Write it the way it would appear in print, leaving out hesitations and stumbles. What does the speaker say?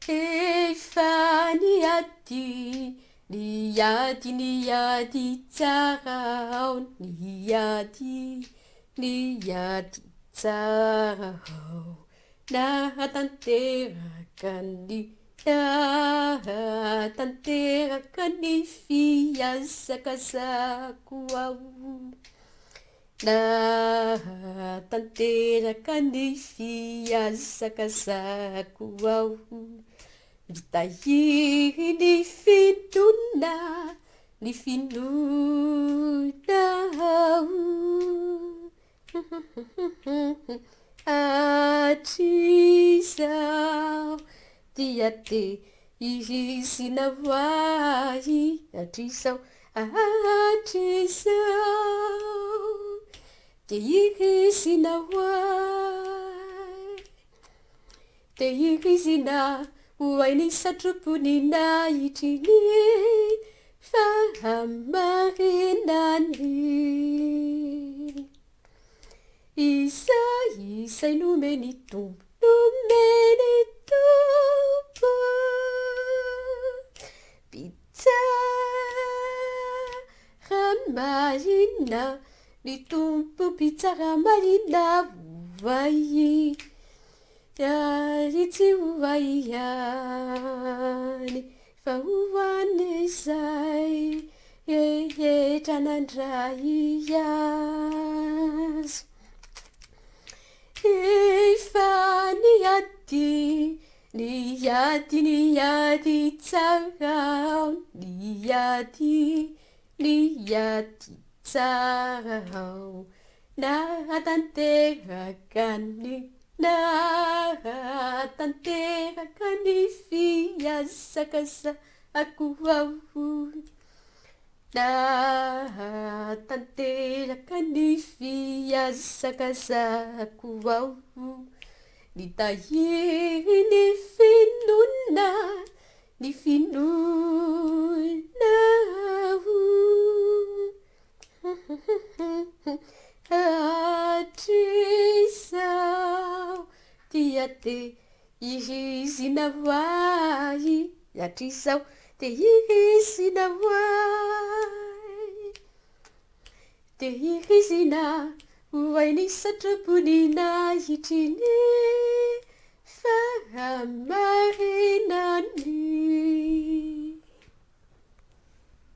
Efa niady tsara ao, niady tsara ao, nahatanteraka ny fiazakazako ao. Nahatanteraka ny fiazakazako ao, mitahiry ny finona ao. Hatrizao dia tehirizina hoahy, hatrizao tehirizina hoahy, tehirizina hoahy ny satrompony nahitry ny fahamarinany. Izay nomeny tompo, pitsara mahina, ny tompo pitsara mahina hoahy, ary tsy hoahy ihany fa hoany izay rehetra nandray azy. Efa niady tsara ao, niady tsara ao, nahatanteraka ny fiazakazako ao, nahatanteraka ny fiazakazako ao, nitahiry ny finona ao. Hatrizao dia tehirizina hoahy, hatrizao tehirizina hoahy, tehirizina hoahy ny satrompony nahitry ny fahamarinany.